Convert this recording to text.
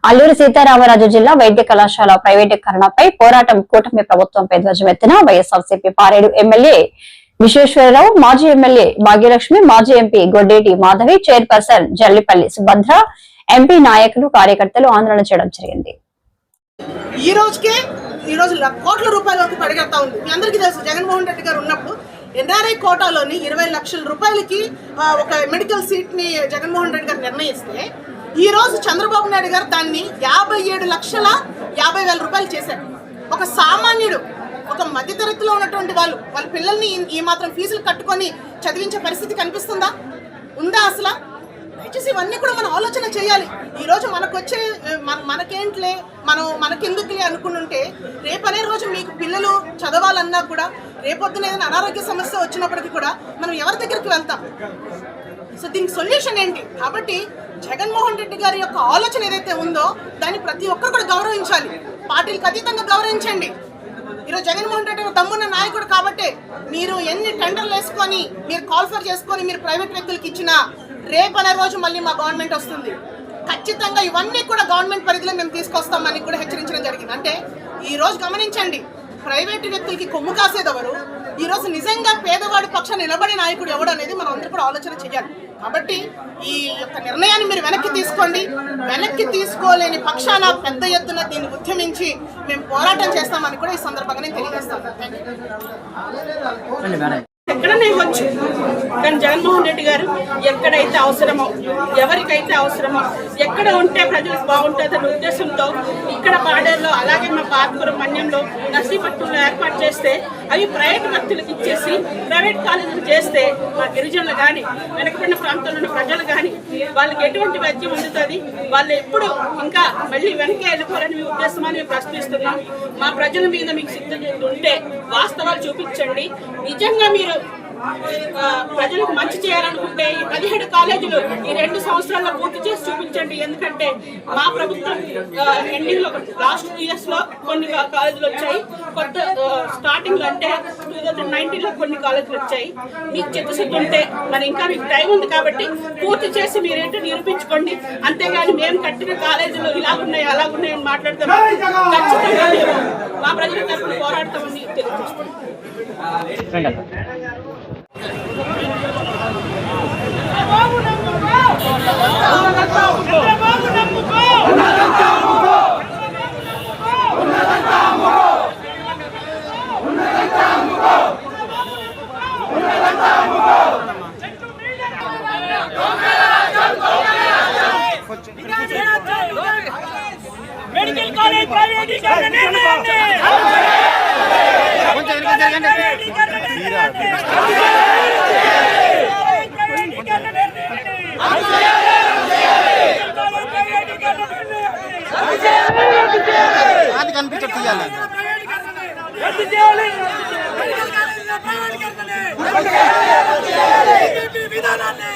అల్లూరి సీతారామరాజు జిల్లా వైద్య కళాశాల ప్రైవేటీకరణపై పోరాటం కూటమి ప్రభుత్వంపై ధ్వజమెత్తిన వైఎస్ఆర్సీపీ పారేడు ఎమ్మెల్యే విశ్వేశ్వరరావు, మాజీ ఎమ్మెల్యే భాగ్యలక్ష్మి, మాజీ MP Goddeti Madhavi, chairperson Jallipalli Subhadra, MP నాయకులు, కార్యకర్తలు ఆందోళన చేయడం జరిగింది. ఈ రోజు కోట్ల రూపాయల వరకు పరిగెడతా ఉంది. మీ అందరికీ తెలుసు, జగన్మోహన్ రెడ్డి గారు ఉన్నప్పుడు ఎన్ఆర్ఐ కోటాలోని 20 లక్షల రూపాయలకి ఒక మెడికల్ సీట్ ని జగన్మోహన్ రెడ్డి గారు నిర్ణయిస్తే ఈ రోజు చంద్రబాబు నాయుడు గారు దాన్ని 57,50,000 రూపాయలు చేశారు. ఒక సామాన్యుడు, ఒక మధ్యతరగతిలో ఉన్నటువంటి వాళ్ళ పిల్లల్ని ఈ మాత్రం ఫీజులు కట్టుకొని చదివించే పరిస్థితి కనిపిస్తుందా? ఉందా అసలు? దయచేసి ఇవన్నీ కూడా మనం ఆలోచన చేయాలి. ఈరోజు మనకొచ్చే మనకేంట్లే, మనకెందుకులే అనుకుంటుంటే రేపనే రోజు మీకు పిల్లలు చదవాలన్నా కూడా, రేపొద్దున ఏదైనా అనారోగ్య సమస్య వచ్చినప్పటికీ కూడా మనం ఎవరి దగ్గరికి వెళ్తాం? సో దీనికి సొల్యూషన్ ఏంటి? కాబట్టి జగన్మోహన్ రెడ్డి గారి యొక్క ఆలోచన ఏదైతే ఉందో దాన్ని ప్రతి ఒక్కరు కూడా గౌరవించాలి. పార్టీలకు అతీతంగా గౌరవించండి. ఈరోజు జగన్మోహన్ రెడ్డి దమ్మున్న నాయకుడు కాబట్టి మీరు ఎన్ని టెండర్లు వేసుకొని, మీరు కాల్ఫర్ చేసుకొని, మీరు ప్రైవేట్ వ్యక్తులకు ఇచ్చినా రేపనే రోజు మళ్ళీ మా గవర్నమెంట్ వస్తుంది. ఖచ్చితంగా ఇవన్నీ కూడా గవర్నమెంట్ పరిధిలో మేము తీసుకొస్తామని కూడా హెచ్చరించడం జరిగింది. అంటే ఈ రోజు గమనించండి, ప్రైవేటు వ్యక్తులకి కొమ్ము కాసేదెవరు, ఈ రోజు నిజంగా పేదవాడి పక్షాన నిలబడే నాయకుడు ఎవడు అనేది మనం అందరూ కూడా ఆలోచన చేయాలి. కాబట్టి ఈ యొక్క నిర్ణయాన్ని మీరు వెనక్కి తీసుకోండి. వెనక్కి తీసుకోలేని పక్షాన పెద్ద ఎత్తున దీన్ని ఉద్యమించి మేము పోరాటం చేస్తామని కూడా ఈ సందర్భంగా నేను తెలియజేస్తాను. ఎక్కడనే ఇవ్వచ్చు, కానీ జగన్మోహన్ రెడ్డి గారు ఎక్కడైతే అవసరమో, ఎవరికైతే అవసరమో, ఎక్కడ ఉంటే ప్రజలకు బాగుంటుందనే ఉద్దేశంతో ఇక్కడ పాడేరులో, అలాగే మా పాతపురం మన్యంలో, నర్సీపట్నంలో ఏర్పాటు చేస్తే అవి ప్రైవేట్ వ్యక్తులకు ఇచ్చేసి ప్రైవేట్ కాలేజీలు చేస్తే మా గిరిజనులు కానీ, వెనకబడిన ప్రాంతంలో ఉన్న ప్రజలు కానీ వాళ్ళకి ఎటువంటి వైద్యం అందుతుంది? వాళ్ళు ఎప్పుడు ఇంకా మళ్ళీ వెనకే వెళ్ళిపోరని మీ ఉద్దేశమని మేము ప్రశ్నిస్తున్నాం. మా ప్రజల మీద మీకు సిద్ధం ఉంటే వాస్తవాలు చూపించండి. నిజంగా మీరు ప్రజలకు మంచి చేయాలనుకుంటే ఈ 17 కాలేజీలు ఈ 2 సంవత్సరాల్లో పూర్తి చేసి చూపించండి. ఎందుకంటే మా ప్రభుత్వం ఎండింగ్ లో లాస్ట్ 2 years లో కొన్ని కాలేజీలు వచ్చాయి, కొత్త స్టార్టింగ్ లో అంటే 2019 లో కొన్ని కాలేజీలు వచ్చాయి. మీకు చిత్తశుద్ధి ఉంటే మరి ఇంకా మీకు టైం ఉంది కాబట్టి పూర్తి చేసి మీరేంటో నిరూపించుకోండి. అంతేగాని మేము కట్టిన కాలేజీలు ఇలాగున్నాయి అలాగున్నాయని మాట్లాడతాం. ఖచ్చితంగా మేము మా ప్రజల తరఫున పోరాడతామని తెలియజేస్తున్నాం. మెడికల్ కాలేజ్ ప్రైవేటీకరణ నిర్ణయాన్ని అది కనిపించాలి విధానాన్ని